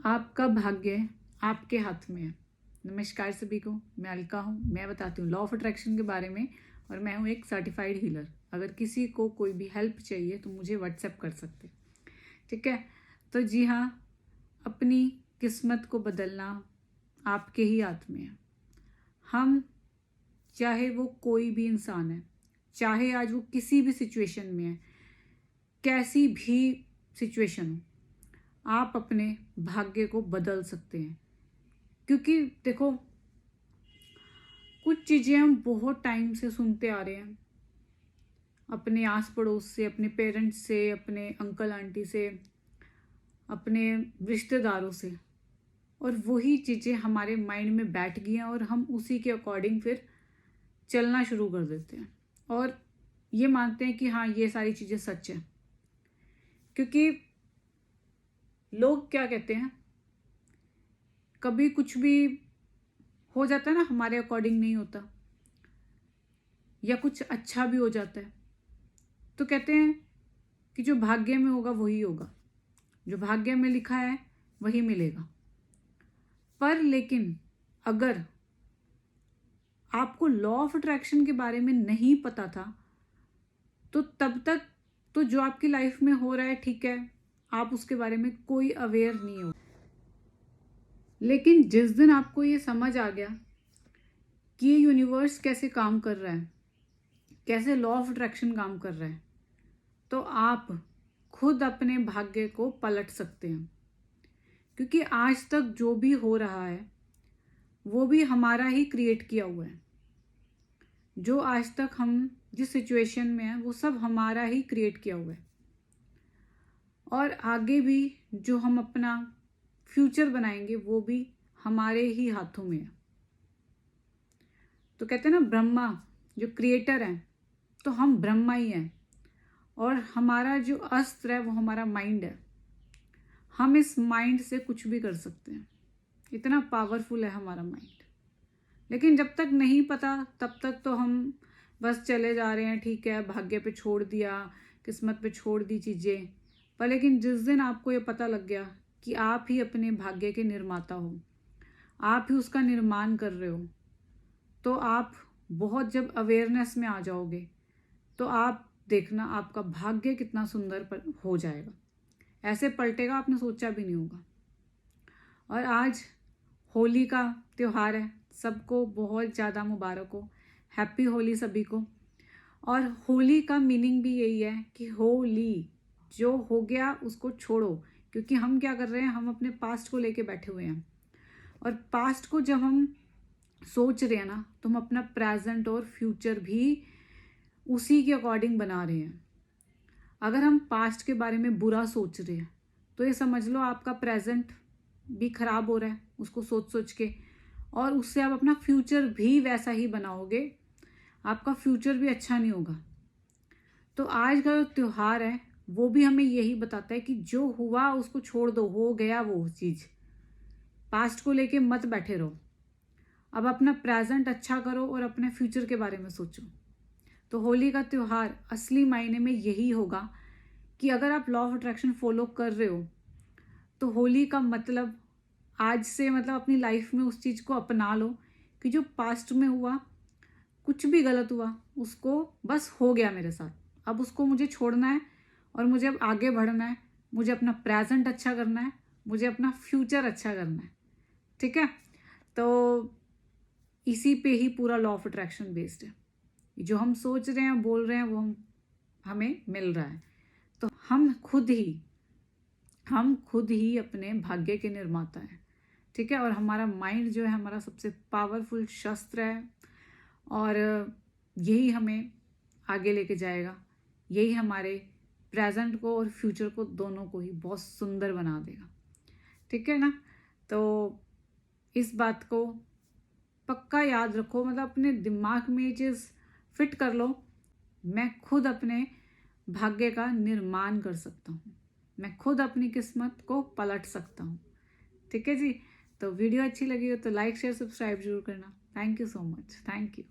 आपका भाग्य आपके हाथ में है। नमस्कार सभी को, मैं अलका हूँ। मैं बताती हूँ लॉ ऑफ अट्रैक्शन के बारे में और मैं हूँ एक सर्टिफाइड हीलर। अगर किसी को कोई भी हेल्प चाहिए तो मुझे व्हाट्सएप कर सकते, ठीक है। तो जी हाँ, अपनी किस्मत को बदलना आपके ही हाथ में है। हम चाहे वो कोई भी इंसान है, चाहे आज वो किसी भी सिचुएशन में है, कैसी भी सिचुएशन हो, आप अपने भाग्य को बदल सकते हैं। क्योंकि देखो, कुछ चीज़ें हम बहुत टाइम से सुनते आ रहे हैं, अपने आस पड़ोस से, अपने पेरेंट्स से, अपने अंकल आंटी से, अपने रिश्तेदारों से, और वही चीज़ें हमारे माइंड में बैठ गई हैं और हम उसी के अकॉर्डिंग फिर चलना शुरू कर देते हैं और ये मानते हैं कि हाँ, ये सारी चीज़ें सच हैं। क्योंकि लोग क्या कहते हैं, कभी कुछ भी हो जाता है ना, हमारे अकॉर्डिंग नहीं होता, या कुछ अच्छा भी हो जाता है तो कहते हैं कि जो भाग्य में होगा वही होगा, जो भाग्य में लिखा है वही मिलेगा। पर लेकिन अगर आपको लॉ ऑफ अट्रैक्शन के बारे में नहीं पता था तो तब तक तो जो आपकी लाइफ में हो रहा है, ठीक है, आप उसके बारे में कोई अवेयर नहीं हो। लेकिन जिस दिन आपको ये समझ आ गया कि ये यूनिवर्स कैसे काम कर रहा है, कैसे लॉ ऑफ अट्रैक्शन काम कर रहा है, तो आप खुद अपने भाग्य को पलट सकते हैं। क्योंकि आज तक जो भी हो रहा है वो भी हमारा ही क्रिएट किया हुआ है। जो आज तक हम जिस सिचुएशन में है वो सब हमारा ही क्रिएट किया हुआ है, और आगे भी जो हम अपना फ्यूचर बनाएंगे वो भी हमारे ही हाथों में है। तो कहते हैं ना, ब्रह्मा जो क्रिएटर है, तो हम ब्रह्मा ही हैं, और हमारा जो अस्त्र है वो हमारा माइंड है। हम इस माइंड से कुछ भी कर सकते हैं, इतना पावरफुल है हमारा माइंड। लेकिन जब तक नहीं पता तब तक तो हम बस चले जा रहे हैं, ठीक है, भाग्य पे छोड़ दिया, किस्मत पे छोड़ दी चीज़ें। पर लेकिन जिस दिन आपको ये पता लग गया कि आप ही अपने भाग्य के निर्माता हो, आप ही उसका निर्माण कर रहे हो, तो आप बहुत जब अवेयरनेस में आ जाओगे तो आप देखना आपका भाग्य कितना सुंदर हो जाएगा। ऐसे पलटेगा आपने सोचा भी नहीं होगा। और आज होली का त्यौहार है, सबको बहुत ज़्यादा मुबारक हो, हैप्पी होली सभी को। और होली का मीनिंग भी यही है कि होली, जो हो गया उसको छोड़ो। क्योंकि हम क्या कर रहे हैं, हम अपने पास्ट को लेके बैठे हुए हैं, और पास्ट को जब हम सोच रहे हैं ना, तो हम अपना प्रेजेंट और फ्यूचर भी उसी के अकॉर्डिंग बना रहे हैं। अगर हम पास्ट के बारे में बुरा सोच रहे हैं तो ये समझ लो आपका प्रेजेंट भी खराब हो रहा है उसको सोच सोच के, और उससे आप अपना फ्यूचर भी वैसा ही बनाओगे, आपका फ्यूचर भी अच्छा नहीं होगा। तो आज का जो त्यौहार है वो भी हमें यही बताता है कि जो हुआ उसको छोड़ दो, हो गया वो चीज़, पास्ट को लेके मत बैठे रहो। अब अपना प्रेजेंट अच्छा करो और अपने फ्यूचर के बारे में सोचो। तो होली का त्यौहार असली मायने में यही होगा कि अगर आप लॉ ऑफ अट्रैक्शन फॉलो कर रहे हो तो होली का मतलब आज से, मतलब अपनी लाइफ में उस चीज़ को अपना लो कि जो पास्ट में हुआ, कुछ भी गलत हुआ, उसको बस हो गया मेरे साथ, अब उसको मुझे छोड़ना है और मुझे अब आगे बढ़ना है, मुझे अपना प्रेजेंट अच्छा करना है, मुझे अपना फ्यूचर अच्छा करना है, ठीक है। तो इसी पे ही पूरा लॉ ऑफ अट्रैक्शन बेस्ड है। जो हम सोच रहे हैं, बोल रहे हैं, वो हमें मिल रहा है। तो हम खुद ही अपने भाग्य के निर्माता हैं, ठीक है। और हमारा माइंड जो है हमारा सबसे पावरफुल शस्त्र है, और यही हमें आगे लेके जाएगा, यही हमारे प्रेजेंट को और फ्यूचर को, दोनों को ही बहुत सुंदर बना देगा, ठीक है ना। तो इस बात को पक्का याद रखो, मतलब अपने दिमाग में ये चीज़ फिट कर लो, मैं खुद अपने भाग्य का निर्माण कर सकता हूँ, मैं खुद अपनी किस्मत को पलट सकता हूँ, ठीक है जी। तो वीडियो अच्छी लगी हो तो लाइक शेयर सब्सक्राइब जरूर करना। Thank you so much, thank you.